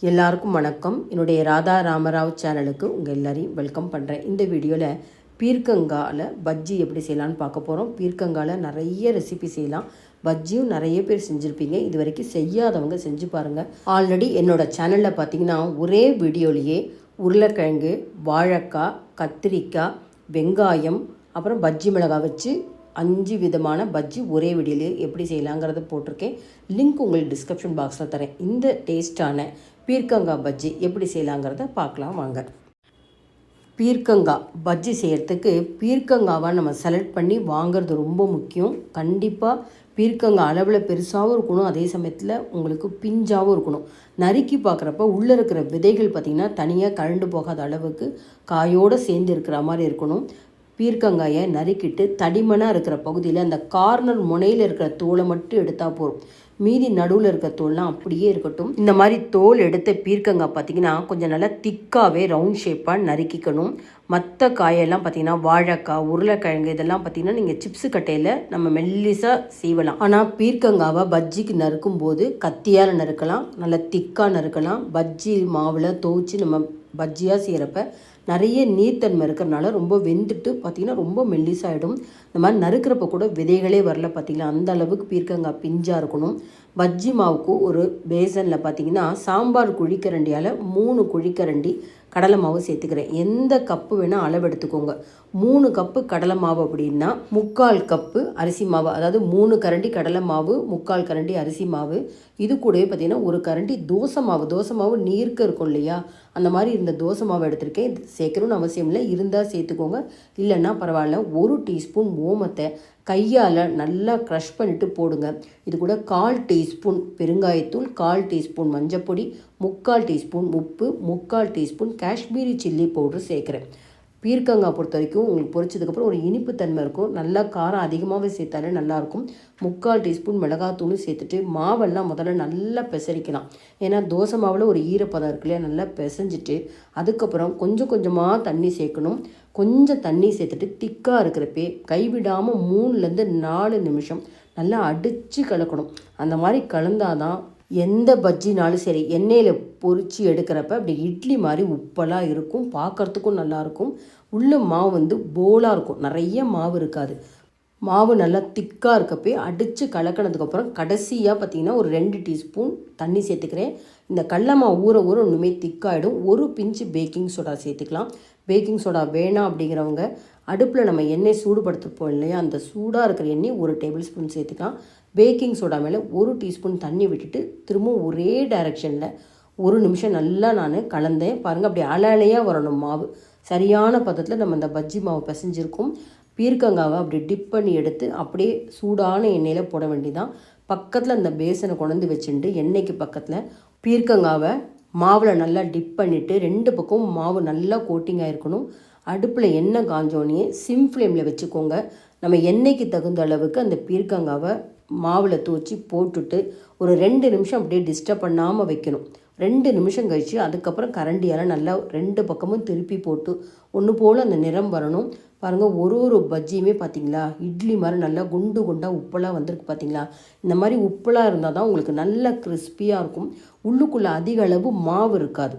எல்லாருக்கும் வணக்கம். என்னுடைய ராதா ராமராவ் சேனலுக்கு உங்கள் எல்லாரையும் வெல்கம் பண்ணுறேன். இந்த வீடியோவில் பீர்க்கங்காயில் பஜ்ஜி எப்படி செய்யலான்னு பார்க்க போகிறோம். பீர்க்கங்காயில் நிறைய ரெசிபி செய்யலாம். பஜ்ஜியும் நிறைய பேர் செஞ்சுருப்பீங்க. இது வரைக்கும் செய்யாதவங்க செஞ்சு பாருங்கள். ஆல்ரெடி என்னோடய சேனலில் பார்த்தீங்கன்னா ஒரே வீடியோலேயே உருளைக்கிழங்கு, வாழைக்காய், கத்திரிக்காய், வெங்காயம், அப்புறம் பஜ்ஜி மிளகாய் வச்சு 5 விதமான பஜ்ஜி ஒரே வீடியோலேயே எப்படி செய்யலாங்கிறத போட்டிருக்கேன். லிங்க் உங்களுக்கு டிஸ்கிரிப்ஷன் பாக்ஸில் தரேன். இந்த டேஸ்ட்டான பீர்க்கங்காய் பஜ்ஜி எப்படி செய்யலாங்கிறத பார்க்கலாம் வாங்க. பீர்க்கங்காய் பஜ்ஜி செய்கிறதுக்கு பீர்க்கங்காவை நம்ம செலக்ட் பண்ணி வாங்கிறது ரொம்ப முக்கியம். கண்டிப்பாக பீர்க்கங்காய் அளவில் பெருசாகவும் இருக்கணும், அதே சமயத்தில் உங்களுக்கு பிஞ்சாகவும் இருக்கணும். நறுக்கி பார்க்குறப்ப உள்ளே இருக்கிற விதைகள் பார்த்திங்கன்னா தனியாக கழண்டு போகாத அளவுக்கு காயோடு சேர்ந்து இருக்கிற மாதிரி இருக்கணும். பீர்க்கங்காயை நறுக்கிட்டு தடிமனாக இருக்கிற பகுதியில் அந்த கார்னர் முனையில் இருக்கிற தோலை மட்டும் எடுத்தால் போதும். மீதி நடுவில் இருக்க தோல்லாம் அப்படியே இருக்கட்டும். இந்த மாதிரி தோல் எடுத்த பீர்க்கங்காய் பார்த்திங்கன்னா கொஞ்சம் நல்லா திக்காகவே ரவுண்ட் ஷேப்பாக நறுக்கிக்கணும். மற்ற காயெல்லாம் பார்த்திங்கன்னா வாழைக்காய், உருளைக்கிழங்கு இதெல்லாம் பார்த்திங்கன்னா நீங்கள் சிப்ஸு கட்டையில் நம்ம மெல்லிசாக செய்வலாம். ஆனால் பீர்க்கங்காவை பஜ்ஜிக்கு நறுக்கும் போது கத்தியால் நறுக்கலாம், நல்லா திக்காக நறுக்கலாம். பஜ்ஜி மாவில் துவச்சி நம்ம பஜ்ஜியாக செய்கிறப்ப நிறைய நீர்த்தன்மை இருக்கிறனால ரொம்ப வெந்துட்டு பார்த்திங்கன்னா ரொம்ப மெல்லிசாகிடும். இந்த மாதிரி நறுக்கிறப்ப கூட விதைகளே வரல பார்த்திங்களா, அந்த அளவுக்கு பீர்க்கங்காய் பிஞ்சாக இருக்கணும். பஜ்ஜி மாவுக்கு ஒரு பேசனில் பார்த்திங்கன்னா சாம்பார் குழிக்கரண்டியால் 3 குழிக்கரண்டி கடலை மாவு சேர்த்துக்கிறேன். எந்த கப்பு வேணால் அளவு எடுத்துக்கோங்க. 3 கப்பு கடலை மாவு அப்படின்னா 3/4 கப்பு அரிசி மாவு, அதாவது 3 கரண்டி கடலை மாவு, 3/4 கரண்டி அரிசி மாவு. இது கூடவே பார்த்திங்கன்னா 1 கரண்டி தோசை மாவு நீர்க்க இருக்கும் இல்லையா, அந்த மாதிரி இந்த தோசை மாவு எடுத்திருக்கேன். இது சேர்க்கணும்னு அவசியம் இல்லை, இருந்தால் சேர்த்துக்கோங்க, இல்லைன்னா பரவாயில்ல. 1 டீஸ்பூன் ஓமத்தை கையால் நல்லா க்ரஷ் பண்ணிவிட்டு போடுங்க. இது கூட 1/4 டீஸ்பூன் பெருங்காயத்தூள், 1/4 டீஸ்பூன் மஞ்சப்பொடி, 3/4 டீஸ்பூன் உப்பு, 3/4 டீஸ்பூன் காஷ்மீரி சில்லி பவுடர் சேர்க்குறேன். பீர்க்கங்காய் பொறுத்த வரைக்கும் உங்களுக்கு பொரிச்சதுக்கப்புறம் ஒரு இனிப்பு தன்மை இருக்கும். நல்லா காரம் அதிகமாகவே சேர்த்தாலே நல்லாயிருக்கும். 3/4 டீஸ்பூன் மிளகாத்தூளும் சேர்த்துட்டு மாவெல்லாம் முதல்ல நல்லா பிசைக்கலாம். ஏன்னா தோசை மாவில் ஒரு ஈரப்பதம் இருக்கு இல்லையா, நல்லா பிசைஞ்சிட்டு அதுக்கப்புறம் கொஞ்சம் கொஞ்சமாக தண்ணி சேர்க்கணும். கொஞ்சம் தண்ணி சேர்த்துட்டு திக்காக இருக்கிறப்பே கைவிடாமல் 3லேருந்து 4 நிமிஷம் நல்லா அடித்து கலக்கணும். அந்த மாதிரி கலந்தாதான் எந்த பஜ்ஜினாலும் சரி எண்ணெயில் பொரித்து எடுக்கிறப்ப அப்படி இட்லி மாதிரி உப்பலாக இருக்கும், பார்க்குறதுக்கும் நல்லாயிருக்கும். உள்ள மாவு வந்து போலாக இருக்கும், நிறைய மாவு இருக்காது. மாவு நல்லா திக்காக இருக்கப்போ அடித்து கலக்கினதுக்கப்புறம் கடைசியாக பார்த்திங்கன்னா ஒரு 2 டீஸ்பூன் தண்ணி சேர்த்துக்கிறேன். இந்த கடல மாவு ஊற ஒன்றுமே திக்காகிடும். 1 பிஞ்சு பேக்கிங் சோடா சேர்த்துக்கலாம். பேக்கிங் சோடா வேணாம் அப்படிங்கிறவங்க அடுப்பில் நம்ம எண்ணெய் சூடுபடுத்திப்போம் இல்லையா, அந்த சூடாக இருக்கிற எண்ணெய் 1 டேபிள் ஸ்பூன் சேர்த்துக்கலாம். பேக்கிங் சோடா மேலே 1 டீஸ்பூன் தண்ணி விட்டுட்டு திரும்பவும் ஒரே டைரெக்ஷனில் 1 நிமிஷம் நல்லா நான் கலந்தேன். பாருங்கள், அப்படி அலையாக வரணும் மாவு. சரியான பதத்தில் நம்ம இந்த பஜ்ஜி மாவு பிசைஞ்சிருக்கும். பீர்க்கங்காவை அப்படி டிப் பண்ணி எடுத்து அப்படியே சூடான எண்ணெயில் போட வேண்டியதான். பக்கத்தில் அந்த பேசனை கொண்டு வச்சுட்டு எண்ணெய்க்கு பக்கத்தில் பீர்க்கங்காவை மாவில் நல்லா டிப் பண்ணிவிட்டு 2 பக்கமும் மாவு நல்லா கோட்டிங்காக இருக்கணும். அடுப்பில் எண்ணெய் காஞ்சோடனே சிம் ஃப்ளேமில் வச்சுக்கோங்க. நம்ம எண்ணெய்க்கு தகுந்த அளவுக்கு அந்த பீர்க்கங்காவை மாவில் தூச்சி போட்டுட்டு ஒரு 2 நிமிஷம் அப்படியே டிஸ்டர்ப் பண்ணாமல் வைக்கணும். 2 நிமிஷம் கழித்து அதுக்கப்புறம் கரண்டியால் நல்லா 2 பக்கமும் திருப்பி போட்டு ஒன்று போல் அந்த நிறம் வரணும். பாருங்கள், ஒரு பஜ்ஜியுமே பார்த்திங்களா இட்லி மாதிரி நல்லா குண்டு குண்டாக உப்பலாக வந்திருக்கு பார்த்திங்களா. இந்த மாதிரி உப்பலாக இருந்தால் தான் உங்களுக்கு நல்லா கிறிஸ்பியாக இருக்கும். உள்ளுக்குள்ளே அதிக அளவு மாவு இருக்காது.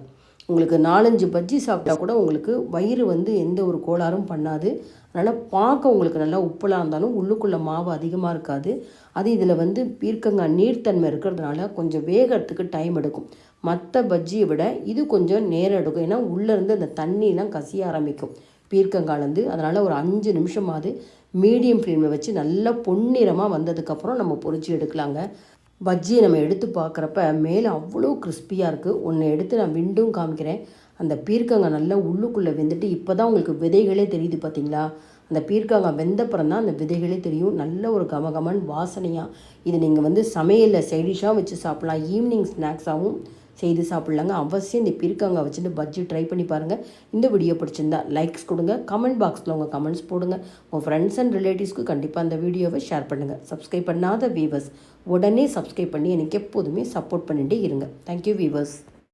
உங்களுக்கு 4-5 பஜ்ஜி சாப்பிட்டா கூட உங்களுக்கு வயிறு வந்து எந்த ஒரு கோளாறும் பண்ணாது. அதனால் பார்க்க உங்களுக்கு நல்லா உப்பலாக இருந்தாலும் உள்ளுக்குள்ளே மாவு அதிகமாக இருக்காது. அது இதில் வந்து பீர்க்கங்காய் நீர்த்தன்மை இருக்கிறதுனால கொஞ்சம் வேகிறதுக்கு டைம் எடுக்கும். மற்ற பஜ்ஜியை விட இது கொஞ்சம் நேரம் எடுக்கும். ஏன்னா உள்ளேருந்து அந்த தண்ணியெலாம் கசிய ஆரம்பிக்கும் பீர்க்கங்காய்லேருந்து. அதனால் ஒரு 5 நிமிஷமாவது மீடியம் ஃப்ளேமில் வச்சு நல்லா பொன்னிறமாக வந்ததுக்கப்புறம் நம்ம பொரிச்சு எடுக்கலாங்க. பஜ்ஜியை நம்ம எடுத்து பார்க்குறப்ப மேலே அவ்வளோ கிறிஸ்பியாக இருக்குது. ஒன்று எடுத்து நான் விண்டும் காமிக்கிறேன். அந்த பீர்க்கங்காய் நல்லா உள்ளுக்குள்ளே வெந்துட்டு இப்போ தான் உங்களுக்கு விதைகளே தெரியுது பார்த்திங்களா. அந்த பீர்க்கங்காய் வெந்தப்புறம் தான் அந்த விதைகளே தெரியும். நல்ல ஒரு கமகமன் வாசனையாக. இது நீங்கள் வந்து சமையலில் சைடிஷாக வச்சு சாப்பிட்லாம், ஈவினிங் ஸ்நாக்ஸாகவும் செய்து சாப்பிட்லாங்க. அவசியம் இந்த பீர்க்கங்காய் வச்சுட்டு பஜ்ஜி ட்ரை பண்ணி பாருங்கள். இந்த வீடியோ பிடிச்சிருந்தா லைக்ஸ் கொடுங்க, கமெண்ட் பாக்ஸில் உங்கள் கமெண்ட்ஸ் போடுங்க. உங்கள் ஃப்ரெண்ட்ஸ் அண்ட் ரிலேட்டிவ்ஸ்க்கு கண்டிப்பாக அந்த வீடியோவை ஷேர் பண்ணுங்கள். சப்ஸ்கிரைப் பண்ணாத வீவர்ஸ் உடனே சப்ஸ்கிரைப் பண்ணி எனக்கு எப்போதுமே சப்போர்ட் பண்ணிகிட்டே இருங்க. Thank you viewers.